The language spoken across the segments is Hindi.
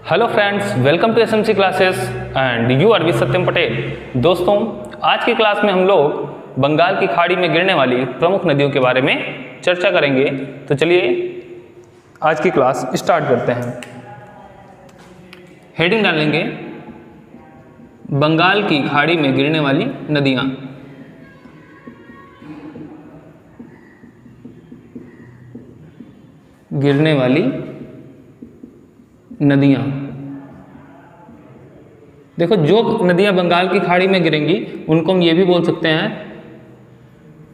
Hello friends, welcome to SMC classes and you are with Satyam Patel. दोस्तों, आज की क्लास में हम लोग बंगाल की खाड़ी में गिरने वाली प्रमुख नदियों के बारे में चर्चा करेंगे। तो चलिए आज की क्लास स्टार्ट करते हैं। हेडिंग डाल लेंगे बंगाल की खाड़ी में गिरने वाली नदियाँ। गिरने वाली नदियाँ। देखो, जो नदियाँ बंगाल की खाड़ी में गिरेंगी उनको हम ये भी बोल सकते हैं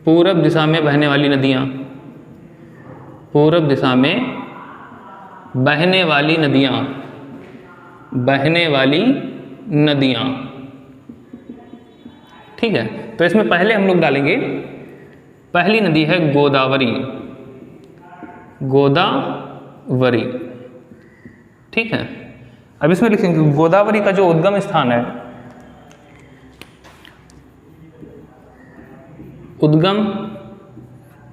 पूरब दिशा में बहने वाली नदियाँ। पूरब दिशा में बहने वाली नदियाँ। बहने वाली नदियाँ, ठीक है। तो इसमें पहले हम लोग डालेंगे, पहली नदी है गोदावरी। गोदावरी, ठीक है। अब इसमें लिखेंगे गोदावरी का जो उद्गम स्थान है,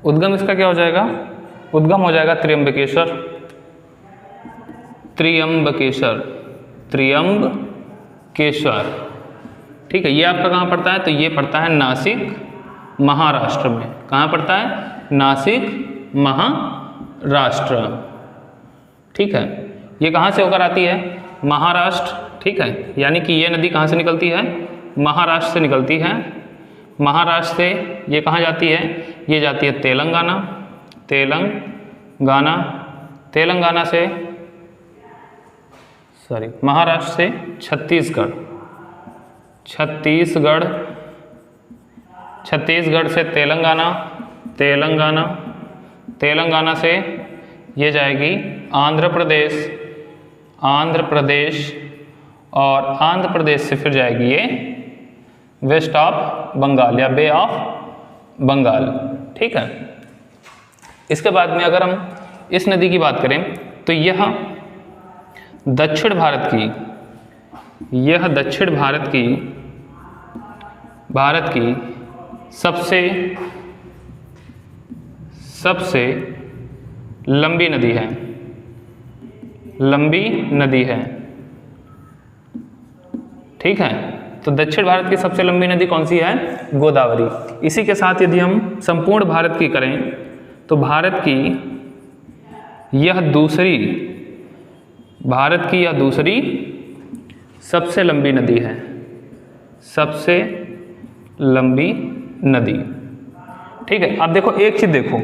उद्गम इसका क्या हो जाएगा? उद्गम हो जाएगा त्र्यंबकेश्वर। त्र्यंबकेश्वर, त्र्यंबकेश्वर, ठीक है। ये आपका कहाँ पड़ता है? तो ये पड़ता है नासिक, महाराष्ट्र में। कहाँ पड़ता है? नासिक, महाराष्ट्र, ठीक है। ये कहाँ से होकर आती है? महाराष्ट्र, ठीक है। यानी कि ये नदी कहाँ से निकलती है? महाराष्ट्र से निकलती है। महाराष्ट्र से ये कहाँ जाती है? ये जाती है तेलंगाना। तेलंगाना, तेलंगाना से महाराष्ट्र से छत्तीसगढ़। छत्तीसगढ़, छत्तीसगढ़ से तेलंगाना। तेलंगाना, तेलंगाना से ये जाएगी आंध्र प्रदेश। आंध्र प्रदेश, और आंध्र प्रदेश से फिर जाएगी ये वेस्ट ऑफ बंगाल या बे ऑफ बंगाल, ठीक है। इसके बाद में अगर हम इस नदी की बात करें तो यह दक्षिण भारत की, यह दक्षिण भारत की सबसे लंबी नदी है। लंबी नदी है, ठीक है। तो दक्षिण भारत की सबसे लंबी नदी कौन सी है? गोदावरी। इसी के साथ यदि हम संपूर्ण भारत की करें तो भारत की यह दूसरी सबसे लंबी नदी है। सबसे लंबी नदी, ठीक है। अब देखो, एक चीज देखो,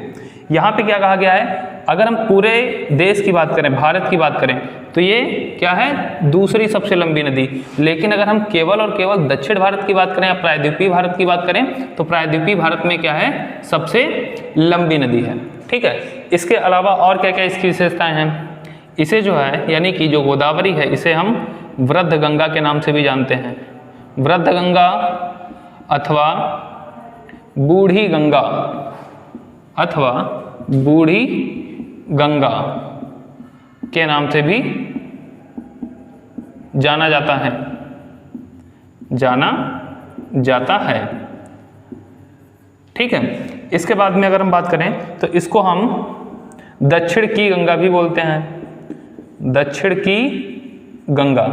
यहाँ पे क्या कहा गया है? अगर हम पूरे देश की बात करें, भारत की बात करें, तो ये क्या है? दूसरी सबसे लंबी नदी। लेकिन अगर हम केवल और केवल दक्षिण भारत की बात करें या प्रायद्वीपीय भारत की बात करें तो प्रायद्वीपीय भारत में क्या है? सबसे लंबी नदी है, ठीक है। इसके अलावा और क्या क्या इसकी विशेषताएं हैं? इसे जो है, यानी कि जो गोदावरी है, इसे हम वृद्ध गंगा के नाम से भी जानते हैं। वृद्ध गंगा अथवा बूढ़ी गंगा, अथवा बूढ़ी गंगा के नाम से भी जाना जाता है। जाना जाता है, ठीक है। इसके बाद में अगर हम बात करें तो इसको हम दक्षिण की गंगा भी बोलते हैं। दक्षिण की गंगा,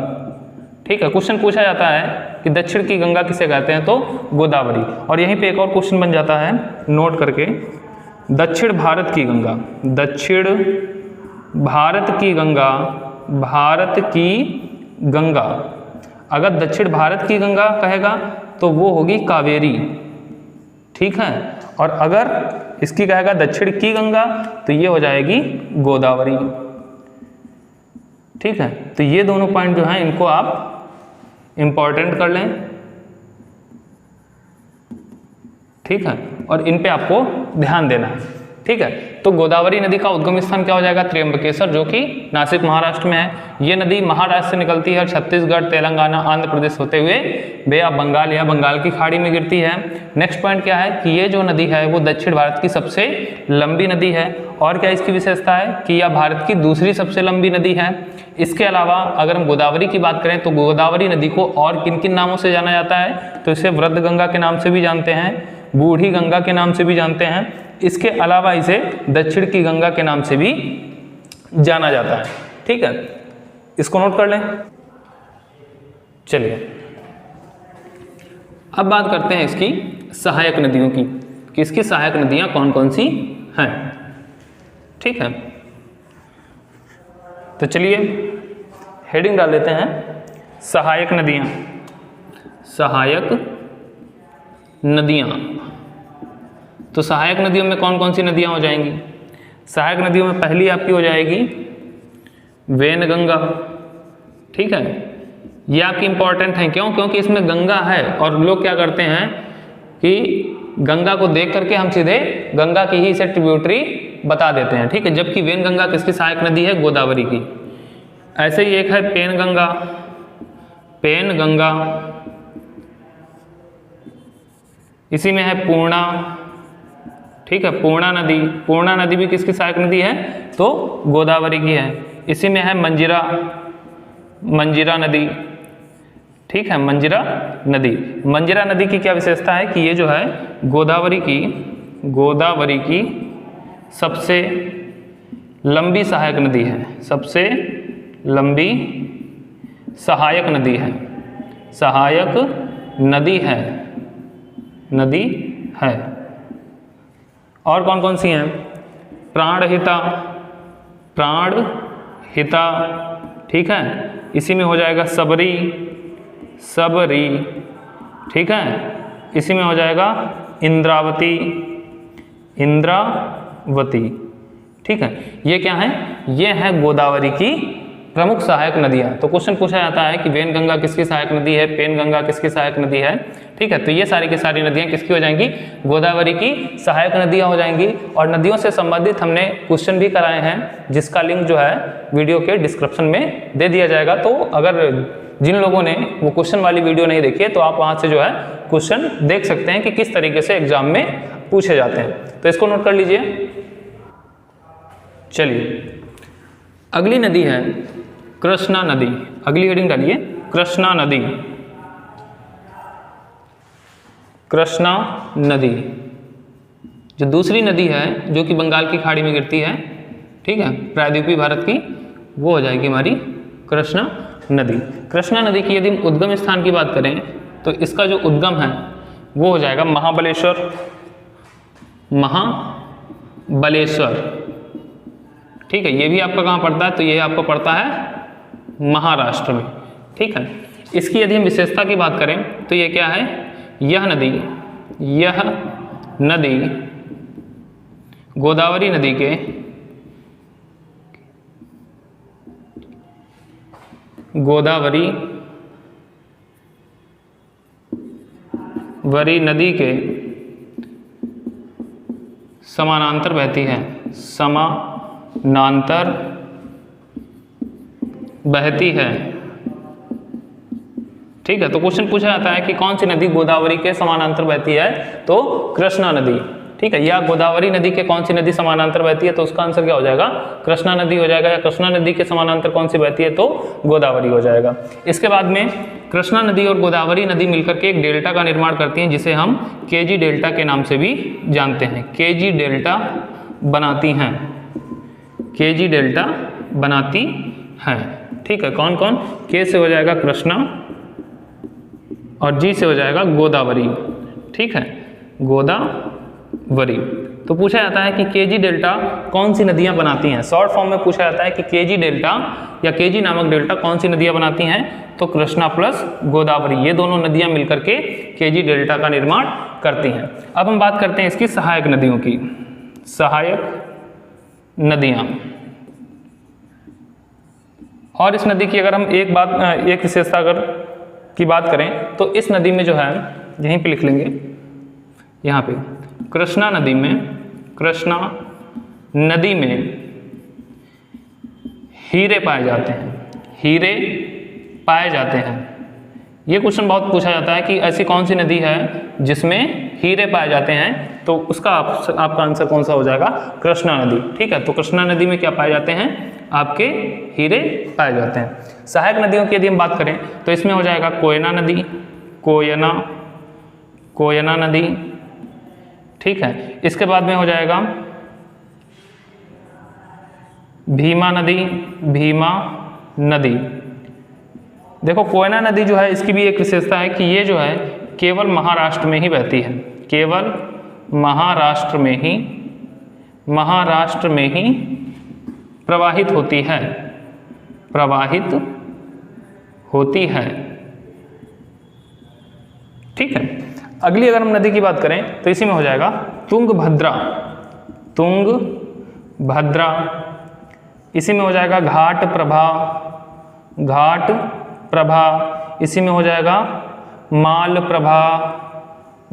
ठीक है। क्वेश्चन पूछा जाता है कि दक्षिण की गंगा किसे कहते हैं? तो गोदावरी। और यहीं पे एक और क्वेश्चन बन जाता है, नोट करके, दक्षिण भारत की गंगा। दक्षिण भारत की गंगा, भारत की गंगा, अगर दक्षिण भारत की गंगा कहेगा तो वो होगी कावेरी, ठीक है। और अगर इसकी कहेगा दक्षिण की गंगा तो ये हो जाएगी गोदावरी, ठीक है। तो ये दोनों पॉइंट जो हैं इनको आप इंपॉर्टेंट कर लें, ठीक है। और इन पे आपको ध्यान देना है, ठीक है। तो गोदावरी नदी का उद्गम स्थान क्या हो जाएगा? त्र्यंबकेश्वर, जो कि नासिक महाराष्ट्र में है। ये नदी महाराष्ट्र से निकलती है और छत्तीसगढ़, तेलंगाना, आंध्र प्रदेश होते हुए बे ऑफ बंगाल या बंगाल की खाड़ी में गिरती है। नेक्स्ट पॉइंट क्या है कि ये जो नदी है वो दक्षिण भारत की सबसे लंबी नदी है। और क्या इसकी विशेषता है कि यह भारत की दूसरी सबसे लंबी नदी है। इसके अलावा अगर हम गोदावरी की बात करें तो गोदावरी नदी को और किन किन नामों से जाना जाता है? तो इसे वृद्ध गंगा के नाम से भी जानते हैं, बूढ़ी गंगा के नाम से भी जानते हैं। इसके अलावा इसे दक्षिण की गंगा के नाम से भी जाना जाता है, ठीक है। इसको नोट कर लें। चलिए अब बात करते हैं इसकी सहायक नदियों की कि इसकी सहायक नदियां कौन कौन सी हैं। ठीक है, तो चलिए हेडिंग डाल लेते हैं सहायक नदियां। सहायक नदियां, तो सहायक नदियों में कौन कौन सी नदियां हो जाएंगी? सहायक नदियों में पहली आपकी हो जाएगी वैनगंगा। ठीक है, ये आपकी इंपॉर्टेंट है, क्यों? क्योंकि इसमें गंगा है और लोग क्या करते हैं कि गंगा को देख करके हम सीधे गंगा की ही इसे ट्रिब्यूटरी बता देते हैं। ठीक है, जबकि वैनगंगा किसकी सहायक नदी है? गोदावरी की। ऐसे ही एक है पेनगंगा। पेनगंगा, इसी में है पूर्णा। ठीक है, पूर्णा नदी। पूर्णा नदी भी किसकी सहायक नदी है? तो गोदावरी की है। इसी में है मंजिरा। मंजिरा नदी। ठीक है, मंजिरा नदी। मंजिरा नदी की क्या विशेषता है कि ये जो है गोदावरी की सबसे लंबी सहायक नदी है। सबसे लंबी सहायक नदी है। सहायक नदी है। नदी है। और कौन कौन सी हैं? प्राणहिता। प्राणहिता, ठीक है, इसी में हो जाएगा सबरी। सबरी, ठीक है, इसी में हो जाएगा इंद्रावती। इंद्रावती, ठीक है। ये क्या है? ये है गोदावरी की प्रमुख सहायक नदियाँ। तो क्वेश्चन पूछा जाता है कि वैनगंगा किसकी सहायक नदी है, पेनगंगा किसकी सहायक नदी है। ठीक है, तो ये सारी की सारी नदियाँ किसकी हो जाएंगी? गोदावरी की सहायक नदियाँ हो जाएंगी। और नदियों से संबंधित हमने क्वेश्चन भी कराए हैं, जिसका लिंक जो है वीडियो के डिस्क्रिप्शन में दे दिया जाएगा। तो अगर जिन लोगों ने वो क्वेश्चन वाली वीडियो नहीं देखी है तो आप वहाँ से जो है क्वेश्चन देख सकते हैं कि किस तरीके से एग्जाम में पूछे जाते हैं। तो इसको नोट कर लीजिए। चलिए अगली नदी है कृष्णा नदी। अगली हेडिंग डालिए कृष्णा नदी। कृष्णा नदी जो दूसरी नदी है जो कि बंगाल की खाड़ी में गिरती है, ठीक है, प्रायद्वीपीय भारत की, वो हो जाएगी हमारी कृष्णा नदी। कृष्णा नदी की यदि हम उद्गम स्थान की बात करें तो इसका जो उद्गम है वो हो जाएगा महाबलेश्वर। महाबलेश्वर, ठीक है, ये भी आपका कहाँ पड़ता है? तो ये आपको पड़ता है महाराष्ट्र में। ठीक है, इसकी यदि हम विशेषता की बात करें तो ये क्या है? यह नदी गोदावरी नदी के गोदावरी नदी के समानांतर बहती है। समानांतर बहती है। ठीक है, तो क्वेश्चन पूछा जाता है कि कौन सी नदी गोदावरी के समानांतर बहती है? तो कृष्णा नदी। ठीक है, या गोदावरी नदी के कौन सी नदी समानांतर बहती है? तो उसका आंसर क्या हो जाएगा? कृष्णा नदी हो जाएगा। या कृष्णा नदी के समानांतर कौन सी बहती है? तो गोदावरी हो जाएगा। इसके बाद में कृष्णा नदी और गोदावरी नदी मिलकर के एक डेल्टा का निर्माण करती हैं, जिसे हम केजी डेल्टा के नाम से भी जानते हैं। केजी डेल्टा बनाती हैं। केजी डेल्टा बनाती हैं। ठीक है, कौन कौन? के से हो जाएगा कृष्णा और जी से हो जाएगा गोदावरी। ठीक है, गोदावरी। तो पूछा जाता है कि केजी डेल्टा कौन सी नदियां बनाती हैं? शॉर्ट फॉर्म में पूछा जाता है कि केजी डेल्टा या केजी नामक डेल्टा कौन सी नदियां बनाती हैं? तो कृष्णा प्लस गोदावरी, ये दोनों नदियां मिलकर के केजी डेल्टा का निर्माण करती हैं। अब हम बात करते हैं इसकी सहायक नदियों की। सहायक नदियां, और इस नदी की अगर हम एक विशेषता अगर की बात करें तो इस नदी में जो है, यहीं पे लिख लेंगे, यहाँ पे कृष्णा नदी में हीरे पाए जाते हैं। हीरे पाए जाते हैं। ये क्वेश्चन बहुत पूछा जाता है कि ऐसी कौन सी नदी है जिसमें हीरे पाए जाते हैं? तो उसका आपका आंसर कौन सा हो जाएगा? कृष्णा नदी। ठीक है, तो कृष्णा नदी में क्या पाए जाते हैं? आपके हीरे पाए जाते हैं। सहायक नदियों की यदि हम बात करें तो इसमें हो जाएगा कोयना नदी। कोयना नदी। ठीक है, इसके बाद में हो जाएगा भीमा नदी। देखो कोयना नदी जो है इसकी भी एक विशेषता है कि ये जो है केवल महाराष्ट्र में ही बहती है, केवल महाराष्ट्र में ही प्रवाहित होती है, प्रवाहित होती है। ठीक है। अगली अगर हम नदी की बात करें तो इसी में हो जाएगा तुंगभद्रा, तुंगभद्रा। इसी में हो जाएगा घाटप्रभा, घाटप्रभा। इसी में हो जाएगा मालप्रभा,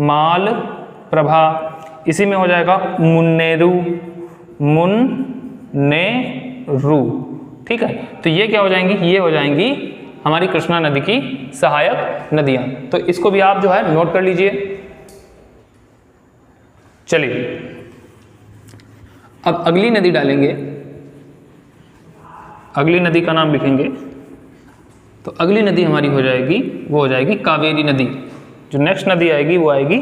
मालप्रभा। इसी में हो जाएगा मुन्नेरू, मुन्नेरू। ठीक है। तो ये क्या हो जाएंगी, ये हो जाएंगी हमारी कृष्णा नदी की सहायक नदियां। तो इसको भी आप जो है नोट कर लीजिए। चलिए अब अगली नदी डालेंगे, अगली नदी का नाम लिखेंगे। तो अगली नदी हमारी हो जाएगी, वो हो जाएगी कावेरी नदी। जो नेक्स्ट नदी आएगी वो आएगी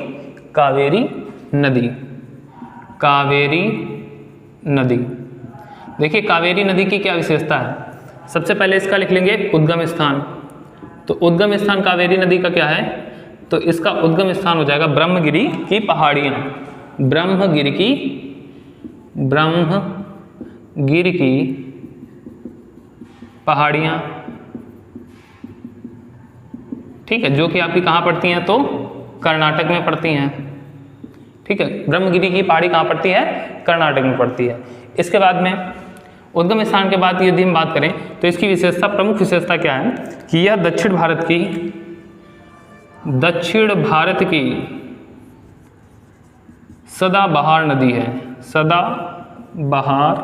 कावेरी नदी, कावेरी नदी। देखिए कावेरी नदी की क्या विशेषता है। सबसे पहले इसका लिख लेंगे उद्गम स्थान। तो उद्गम स्थान कावेरी नदी का क्या है, तो इसका उद्गम स्थान हो जाएगा ब्रह्मगिरी की पहाड़ियाँ, ब्रह्मगिरी की पहाड़ियाँ। ठीक है, जो कि आपकी कहाँ पड़ती हैं, तो कर्नाटक में पड़ती हैं। ठीक है, ब्रह्मगिरी की पहाड़ी कहाँ पड़ती है, कर्नाटक में पड़ती है। इसके बाद में उद्गम स्थान के बाद यदि हम बात करें तो इसकी विशेषता, प्रमुख विशेषता क्या है कि यह दक्षिण भारत की सदाबहार नदी है, सदाबहार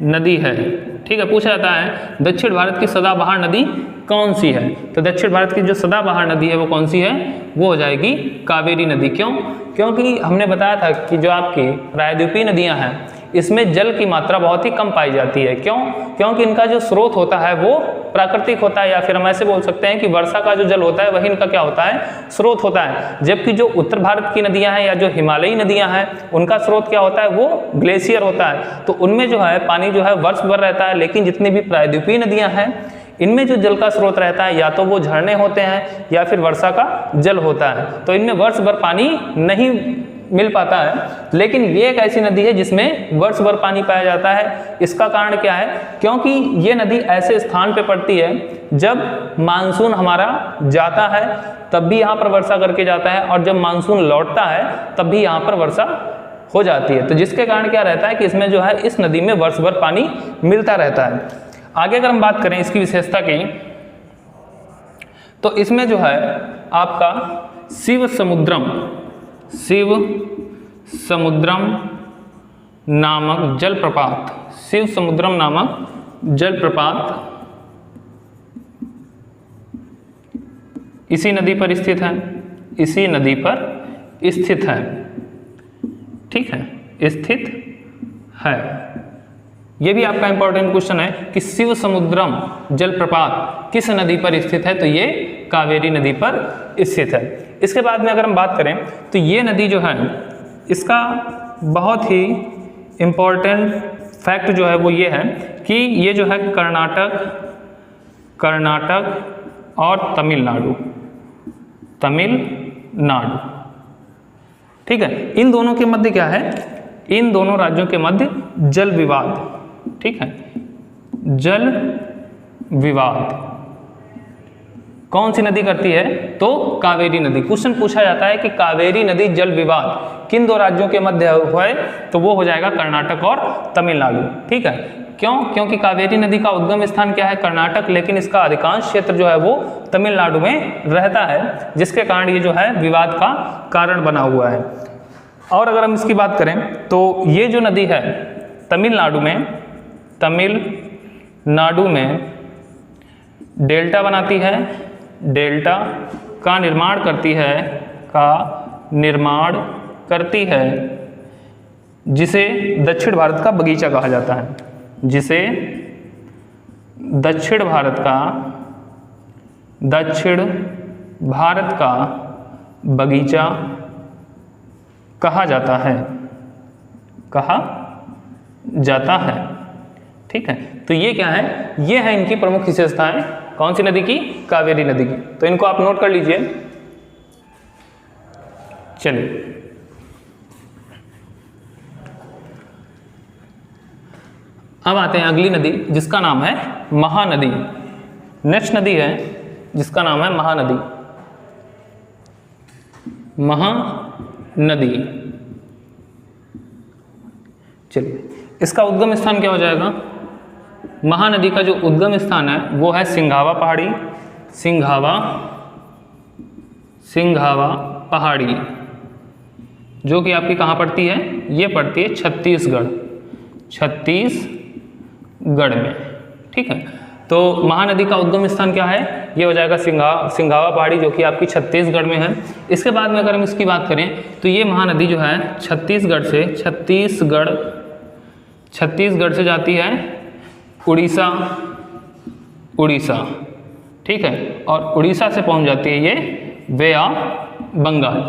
नदी है। ठीक है, पूछा जाता है दक्षिण भारत की सदाबहार नदी कौन सी है, तो दक्षिण भारत की जो सदाबहार नदी है वो कौन सी है, वो हो जाएगी कावेरी नदी। क्यों, क्योंकि हमने बताया था कि जो आपकी प्रायद्वीपीय नदियां हैं इसमें जल की मात्रा बहुत ही कम पाई जाती है। क्यों, क्योंकि इनका जो स्रोत होता है वो प्राकृतिक होता है, या फिर हम ऐसे बोल सकते हैं कि वर्षा का जो जल होता है वही इनका क्या होता है, स्रोत होता है। जबकि जो उत्तर भारत की नदियां हैं या जो हिमालयी नदियां हैं उनका स्रोत क्या होता है, वो ग्लेशियर होता है। तो उनमें जो है पानी जो है वर्ष भर रहता है। लेकिन जितनी भी प्रायद्वीपीय नदियां हैं इनमें जो जल का स्रोत रहता है या तो वो झरने होते हैं या फिर वर्षा का जल होता है। तो इनमें वर्ष भर पानी नहीं मिल पाता है। लेकिन ये एक ऐसी नदी है जिसमें वर्ष भर पानी पाया जाता है। इसका कारण क्या है, क्योंकि ये नदी ऐसे स्थान पे पड़ती है जब मानसून हमारा जाता है तब भी यहाँ पर वर्षा करके जाता है, और जब मानसून लौटता है तब भी यहाँ पर वर्षा हो जाती है। तो जिसके कारण क्या रहता है कि इसमें जो है इस नदी में वर्ष भर पानी मिलता रहता है। आगे अगर हम बात करें इसकी विशेषता की, तो इसमें जो है आपका शिव समुद्रम नामक जलप्रपात, शिव समुद्रम नामक जलप्रपात इसी नदी पर स्थित है, इसी नदी पर स्थित है। ठीक है, स्थित है। यह भी आपका इंपॉर्टेंट क्वेश्चन है कि शिव समुद्रम जलप्रपात किस नदी पर स्थित है, तो ये कावेरी नदी पर स्थित है। इसके बाद में अगर हम बात करें तो ये नदी जो है इसका बहुत ही इम्पॉर्टेंट फैक्ट जो है वो ये है कि ये जो है कर्नाटक और तमिलनाडु, ठीक है, इन दोनों के मध्य क्या है, इन दोनों राज्यों के मध्य जल विवाद, ठीक है, जल विवाद कौन सी नदी करती है, तो कावेरी नदी। क्वेश्चन पूछा जाता है कि कावेरी नदी जल विवाद किन दो राज्यों के मध्य है, तो वो हो जाएगा कर्नाटक और तमिलनाडु। ठीक है, क्यों, क्योंकि कावेरी नदी का उद्गम स्थान क्या है, कर्नाटक, लेकिन इसका अधिकांश क्षेत्र जो है वो तमिलनाडु में रहता है, जिसके कारण ये जो है विवाद का कारण बना हुआ है। और अगर हम इसकी बात करें तो ये जो नदी है तमिलनाडु में डेल्टा बनाती है, डेल्टा का निर्माण करती है, जिसे दक्षिण भारत का बगीचा कहा जाता है, जिसे दक्षिण भारत का बगीचा कहा जाता है, ठीक है, तो ये क्या है, ये है इनकी प्रमुख विशेषताएं। कौन सी नदी की? कावेरी नदी की। तो इनको आप नोट कर लीजिए। चलिए अब आते हैं अगली नदी जिसका नाम है महानदी। नेक्स्ट नदी है जिसका नाम है महानदी। महानदी, चलिए इसका उद्गम स्थान क्या हो जाएगा? महानदी का जो उद्गम स्थान है वो है सिंघावा पहाड़ी। सिंघावा पहाड़ी जो कि आपकी कहाँ पड़ती है? ये पड़ती है छत्तीसगढ़ में। ठीक है, तो महानदी का उद्गम स्थान क्या है? ये हो जाएगा सिंघावा पहाड़ी जो कि आपकी छत्तीसगढ़ में है। इसके बाद में अगर हम इसकी बात करें तो ये महानदी जो है छत्तीसगढ़ से जाती है उड़ीसा, ठीक है, और उड़ीसा से पहुंच जाती है ये वे ऑफ बंगाल।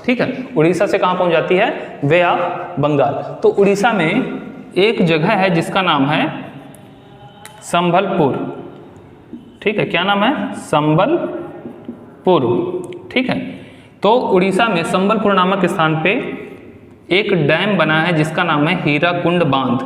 ठीक है, उड़ीसा से कहाँ पहुंच जाती है? Bay of Bengal. तो उड़ीसा में एक जगह है जिसका नाम है संबलपुर। ठीक है, क्या नाम है? संबलपुर। ठीक है, तो उड़ीसा में संबलपुर नामक स्थान पे एक डैम बना है जिसका नाम है हीराकुंड बांध।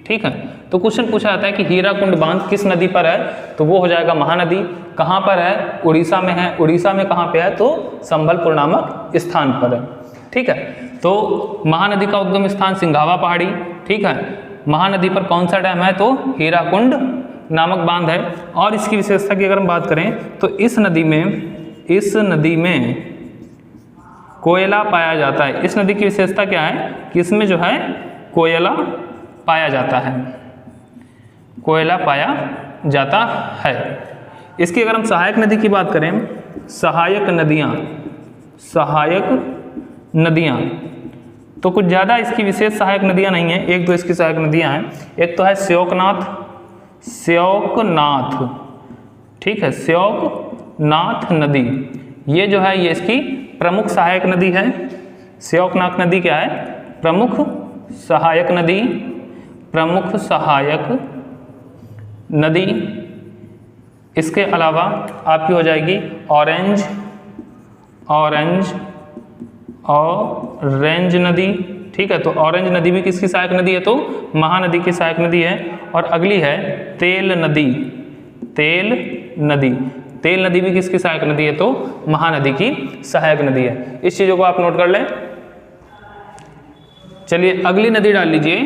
ठीक है, तो क्वेश्चन पूछा जाता है कि हीराकुंड बांध किस नदी पर है? तो वो हो जाएगा महानदी। कहाँ पर है? उड़ीसा में है। उड़ीसा में कहाँ पे है? तो संबलपुर नामक स्थान पर है। ठीक है, तो महानदी का उद्गम स्थान सिंघावा पहाड़ी। ठीक है, महानदी पर कौन सा डैम है? तो हीराकुंड नामक बांध है। और इसकी विशेषता की अगर हम बात करें तो इस नदी में कोयला पाया जाता है। इस नदी की विशेषता क्या है कि इसमें जो है कोयला पाया जाता है। इसकी अगर हम सहायक नदी की बात करें, सहायक नदियाँ तो कुछ ज़्यादा इसकी विशेष सहायक नदियाँ नहीं हैं। एक दो इसकी सहायक नदियाँ हैं। एक तो है श्योकनाथ। ठीक है, श्योकनाथ नदी, ये जो है ये इसकी प्रमुख सहायक नदी है। श्योकनाथ नदी क्या है? प्रमुख सहायक नदी। इसके अलावा आपकी हो जाएगी ऑरेंज नदी। ठीक है, तो ऑरेंज नदी भी किसकी सहायक नदी है? तो महानदी की सहायक नदी है। और अगली है तेल नदी भी किसकी सहायक नदी है? तो महानदी की सहायक नदी है। इस चीज़ों को आप नोट कर लें। चलिए अगली नदी डाल लीजिए,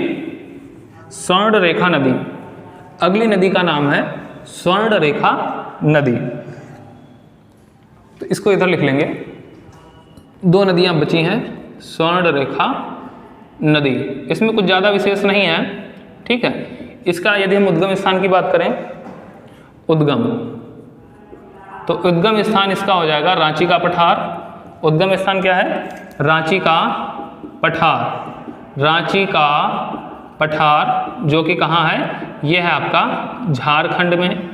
स्वर्णरेखा नदी। अगली नदी का नाम है स्वर्णरेखा नदी। तो इसको इधर लिख लेंगे। दो नदियां बची हैं, स्वर्णरेखा नदी। इसमें कुछ ज़्यादा विशेष नहीं है। ठीक है, इसका यदि हम उद्गम स्थान की बात करें, तो उद्गम स्थान इसका हो जाएगा रांची का पठार। उद्गम स्थान क्या है? रांची का पठार जो कि कहाँ है? ये है आपका झारखंड में।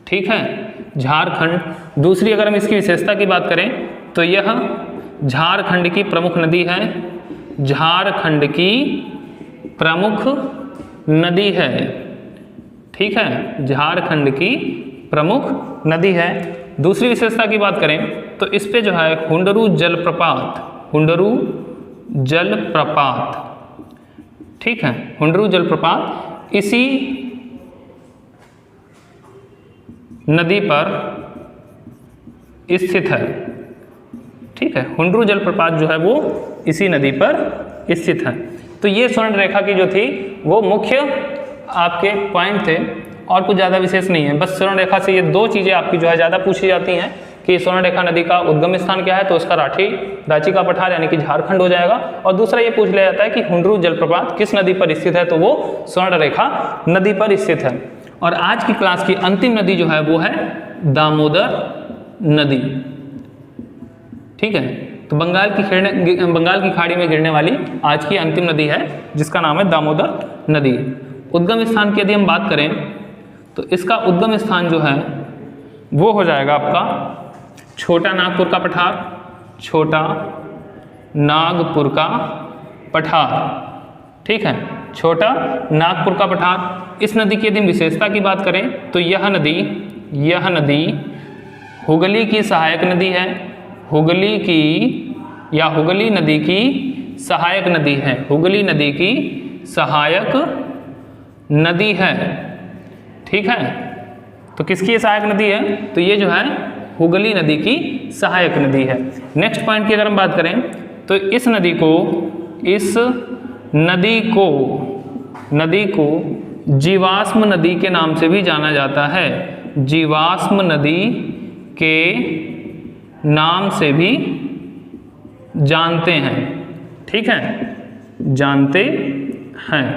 ठीक है, झारखंड। दूसरी अगर हम इसकी विशेषता की बात करें तो यह झारखंड की प्रमुख नदी है। ठीक है, झारखंड की प्रमुख नदी है। दूसरी विशेषता की बात करें तो इस पे जो है हुंडरू जलप्रपात। ठीक है, हुंडरू जलप्रपात इसी नदी पर स्थित है। ठीक है, हुंडरू जलप्रपात जो है वो इसी नदी पर स्थित है। तो ये स्वर्ण रेखा की जो थी वो मुख्य आपके पॉइंट थे और कुछ ज़्यादा विशेष नहीं है। बस स्वर्ण रेखा से ये दो चीज़ें आपकी जो है ज़्यादा पूछी जाती हैं कि स्वर्ण रेखा नदी का उद्गम स्थान क्या है? तो उसका रांची का पठार यानी कि झारखंड हो जाएगा। और दूसरा ये पूछ लिया जाता है कि हुंडरू जलप्रपात किस नदी पर स्थित है? तो वो स्वर्ण रेखा नदी पर स्थित है। और आज की क्लास की अंतिम नदी जो है वो है दामोदर नदी। ठीक है, तो बंगाल की खाड़ी में गिरने वाली आज की अंतिम नदी है जिसका नाम है दामोदर नदी। उद्गम स्थान की यदि हम बात करें तो इसका उद्गम स्थान जो है वो हो जाएगा आपका छोटा नागपुर का पठार। ठीक है। छोटा नागपुर का पठार। इस नदी की यदि विशेषता की बात करें तो यह नदी हुगली की सहायक नदी है। हुगली की या हुगली नदी की सहायक नदी है। हुगली नदी की सहायक नदी है, ठीक है। तो किसकी ये सहायक नदी है? तो ये जो है हुगली नदी की सहायक नदी है। नेक्स्ट पॉइंट की अगर हम बात करें तो इस नदी को जीवाश्म नदी के नाम से भी जाना जाता है। जीवाश्म नदी के नाम से भी जानते हैं, ठीक है, जानते हैं।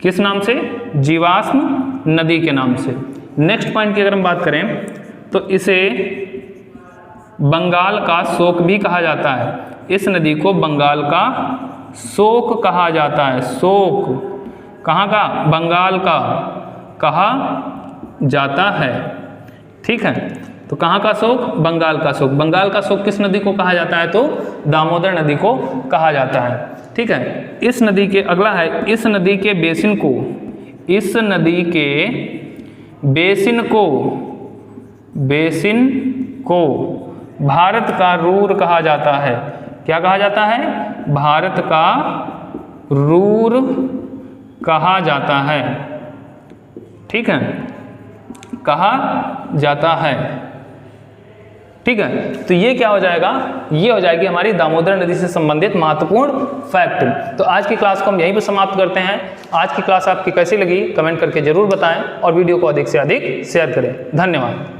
किस नाम से? जीवाश्म नदी के नाम से। नेक्स्ट पॉइंट की अगर हम बात करें तो इसे बंगाल का शोक भी कहा जाता है। इस नदी को बंगाल का शोक कहा जाता है। शोक कहाँ का? बंगाल का कहा जाता है, ठीक है। तो कहाँ का शोक? बंगाल का शोक। बंगाल का शोक किस नदी को कहा जाता है? तो दामोदर नदी को कहा जाता है, ठीक है। इस नदी के अगला है, इस नदी के बेसिन को भारत का रूर कहा जाता है। क्या कहा जाता है? भारत का रूर कहा जाता है, ठीक है, कहा जाता है, ठीक है। तो ये क्या हो जाएगा? ये हो जाएगी हमारी दामोदर नदी से संबंधित महत्वपूर्ण फैक्ट। तो आज की क्लास को हम यहीं पर समाप्त करते हैं। आज की क्लास आपकी कैसी लगी कमेंट करके जरूर बताएं और वीडियो को अधिक से अधिक शेयर करें। धन्यवाद।